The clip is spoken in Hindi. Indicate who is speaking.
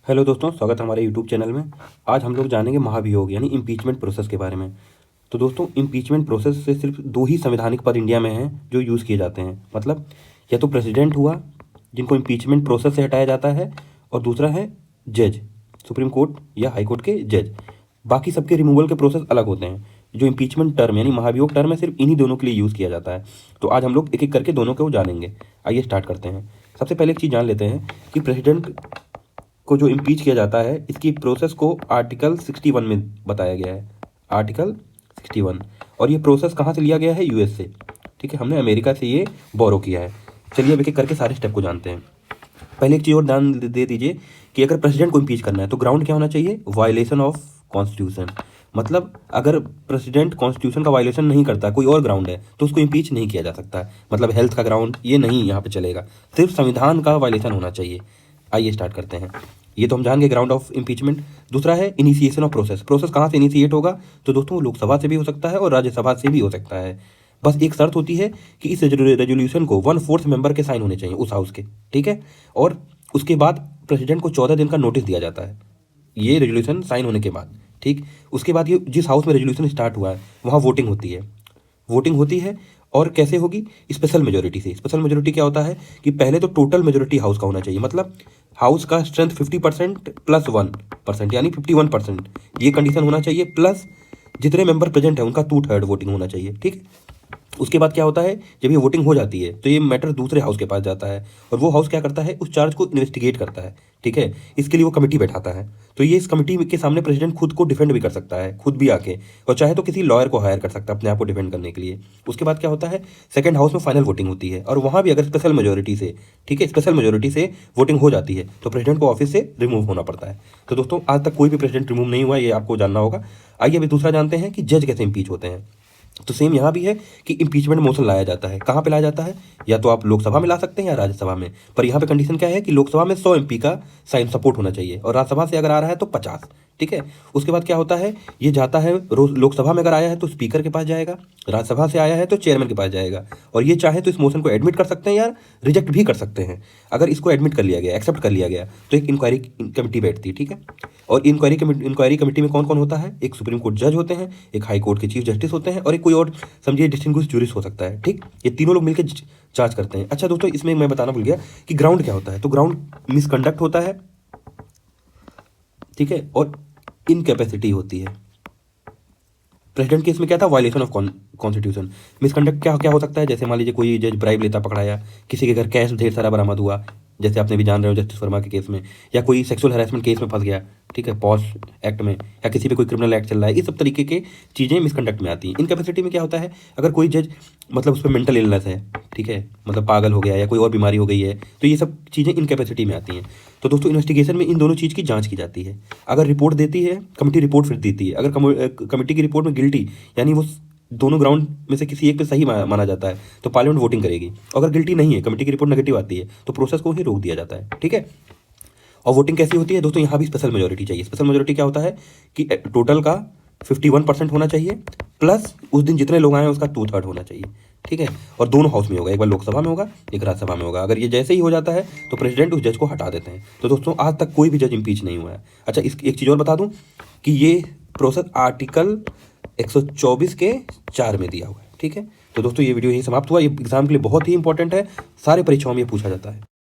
Speaker 1: हेलो दोस्तों, स्वागत है हमारे यूट्यूब चैनल में। आज हम लोग जानेंगे महाभियोग यानी इम्पीचमेंट प्रोसेस के बारे में। तो दोस्तों, इम्पीचमेंट प्रोसेस से सिर्फ दो ही संवैधानिक पद इंडिया में हैं जो यूज़ किए जाते हैं। मतलब या तो प्रेसिडेंट हुआ जिनको इम्पीचमेंट प्रोसेस से हटाया जाता है, और दूसरा है जज, सुप्रीम कोर्ट या हाई कोर्ट के जज। बाकी सबके रिमूवल के प्रोसेस अलग होते हैं। जो इम्पीचमेंट टर्म यानी महाभियोग टर्म है, सिर्फ इन्हीं दोनों के लिए यूज़ किया जाता है। तो आज हम लोग एक एक करके दोनों को जानेंगे। आइए स्टार्ट करते हैं। सबसे पहले एक चीज़ जान लेते हैं कि प्रेसिडेंट को जो इम्पीच किया जाता है, इसकी प्रोसेस को आर्टिकल 61 में बताया गया है। आर्टिकल 61। और ये प्रोसेस कहाँ से लिया गया है? यूएस से। ठीक है, हमने अमेरिका से ये बोरो किया है। चलिए अब एक एक करके सारे स्टेप को जानते हैं। पहले एक चीज़ और ध्यान दे दीजिए कि अगर प्रेसिडेंट को इम्पीच करना है तो ग्राउंड क्या होना चाहिए? Violation of constitution. मतलब अगर प्रेसिडेंट कॉन्स्टिट्यूशन का वायलेशन नहीं करता, कोई और ग्राउंड है, तो उसको इम्पीच नहीं किया जा सकता। मतलब हेल्थ का ग्राउंड ये नहीं यहाँ पे चलेगा, सिर्फ संविधान का वायलेशन होना चाहिए। आइए स्टार्ट करते हैं। ये तो हम जान गए ग्राउंड ऑफ इम्पीचमेंट। दूसरा है इनिशिएशन ऑफ प्रोसेस। प्रोसेस कहाँ से इनिशिएट होगा? तो दोस्तों वो लोकसभा से भी हो सकता है और राज्यसभा से भी हो सकता है। बस एक शर्त होती है कि इस रेजोल्यूशन को 1/4 मेंबर के साइन होने चाहिए उस हाउस के। ठीक है, और उसके बाद प्रेसिडेंट को 14 दिन का नोटिस दिया जाता है ये रेजोल्यूशन साइन होने के बाद। ठीक, उसके बाद ये जिस हाउस में रेजोल्यूशन स्टार्ट हुआ है वहाँ वोटिंग होती है। वोटिंग होती है और कैसे होगी? स्पेशल मेजोरिटी से। स्पेशल मेजोरिटी क्या होता है कि पहले तो टोटल मेजोरिटी हाउस का होना चाहिए। मतलब हाउस का स्ट्रेंथ 50% प्लस 1% यानी 51%, ये कंडीशन होना चाहिए। प्लस जितने मेंबर प्रेजेंट हैं उनका 2/3 वोटिंग होना चाहिए। ठीक है, उसके बाद क्या होता है, जब ये वोटिंग हो जाती है तो ये मैटर दूसरे हाउस के पास जाता है, और वो हाउस क्या करता है? उस चार्ज को इन्वेस्टिगेट करता है। ठीक है, इसके लिए वो कमेटी बैठाता है। तो ये इस कमेटी के सामने प्रेसिडेंट खुद को डिफेंड भी कर सकता है, खुद भी आके, और चाहे तो किसी लॉयर को हायर कर सकता है अपने आप को डिफेंड करने के लिए। उसके बाद क्या होता है? सेकंड हाउस में फाइनल वोटिंग होती है, और वहाँ भी अगर स्पेशल मेजोरिटी से, ठीक है, स्पेशल मेजोरिटी से वोटिंग हो जाती है तो प्रेसिडेंट को ऑफिस से रिमूव होना पड़ता है। तो दोस्तों, आज तक कोई भी प्रेसिडेंट रिमूव नहीं हुआ, ये आपको जानना होगा। आइए अभी दूसरा जानते हैं कि जज कैसे इम्पीच होते हैं। तो सेम यहाँ भी है कि इम्पीचमेंट मोशन लाया जाता है। कहाँ पे लाया जाता है? या तो आप लोकसभा में ला सकते हैं या राज्यसभा में। पर यहाँ पे कंडीशन क्या है कि लोकसभा में 100 MP का साइन सपोर्ट होना चाहिए, और राज्यसभा से अगर आ रहा है तो 50। ठीक है, उसके बाद क्या होता है? ये जाता है लोकसभा में अगर आया है तो स्पीकर के पास जाएगा, राज्यसभा से आया है तो चेयरमैन के पास जाएगा, और ये चाहे तो इस मोशन को एडमिट कर सकते हैं या रिजेक्ट भी कर सकते हैं। अगर इसको एडमिट कर लिया गया, एक्सेप्ट कर लिया गया, तो एक इंक्वायरी कमेटी बैठती है। ठीक है, और इंक्वायरी कमेटी में कौन कौन होता है? एक सुप्रीम कोर्ट जज होते हैं, एक हाई कोर्ट के चीफ जस्टिस होते हैं, और एक कोई और समझिए डिस्टिंग्विश जूरिस्ट हो सकता है। ठीक, ये तीनों लोग मिलकर जांच करते हैं। अच्छा दोस्तों, इसमें मैं बताना भूल गया कि ग्राउंड क्या होता है। तो ग्राउंड मिसकंडक्ट होता है, ठीक है, और इनकैपेसिटी होती है। प्रेसिडेंट केस में क्या था? Violation of constitution. मिसकंडक्ट क्या क्या हो सकता है? जैसे मान लीजिए कोई जज ब्राइब लेता पकड़ाया, किसी के घर कैश ढेर सारा बरामद हुआ, जैसे आपने भी जान रहे हो जस्टिस वर्मा के केस में, या कोई सेक्सुअल हरासमेंट केस में फंस गया, ठीक है, पॉस एक्ट में, या किसी पे कोई क्रिमिनल एक्ट चल रहा है। इस सब तरीके के चीज़ें मिसकंडक्ट में आती हैं। इनकैपेसिटी में क्या होता है? अगर कोई जज मतलब उस पर मेंटल इलनेस है, ठीक है, मतलब पागल हो गया या कोई और बीमारी हो गई है, तो ये सब चीज़ें इनकैपेसिटी में आती हैं। तो दोस्तों, इन्वेस्टिगेशन में इन दोनों चीज़ की जांच की जाती है। अगर रिपोर्ट देती है कमेटी, रिपोर्ट फिर देती है। अगर कमेटी की रिपोर्ट में गिल्टी यानी वो दोनों ग्राउंड में से किसी एक पे सही माना जाता है तो पार्लियामेंट वोटिंग करेगी। अगर गिल्टी नहीं है, कमेटी की रिपोर्ट नेगेटिव आती है, तो प्रोसेस को ही रोक दिया जाता है। ठीक है, और वोटिंग कैसी होती है दोस्तों? यहाँ भी स्पेशल मेजोरिटी चाहिए। स्पेशल मेजोरिटी क्या होता है कि टोटल का 51% होना चाहिए, प्लस उस दिन जितने लोग आए हैं उसका 2/3 होना चाहिए। ठीक है, और दोनों हाउस में होगा, एक बार लोकसभा में होगा, एक राज्यसभा में होगा। अगर ये जैसे ही हो जाता है तो प्रेसिडेंट उस जज को हटा देते हैं। तो दोस्तों, आज तक कोई भी जज इम्पीच नहीं हुआ है। अच्छा, इस एक चीज़ और बता दूं कि ये प्रोसेस आर्टिकल 124 के 4 में दिया हुआ है। ठीक है, तो दोस्तों ये वीडियो यही समाप्त हुआ। ये एग्जाम के लिए बहुत ही इंपॉर्टेंट है, सारे परीक्षाओं में ये पूछा जाता है।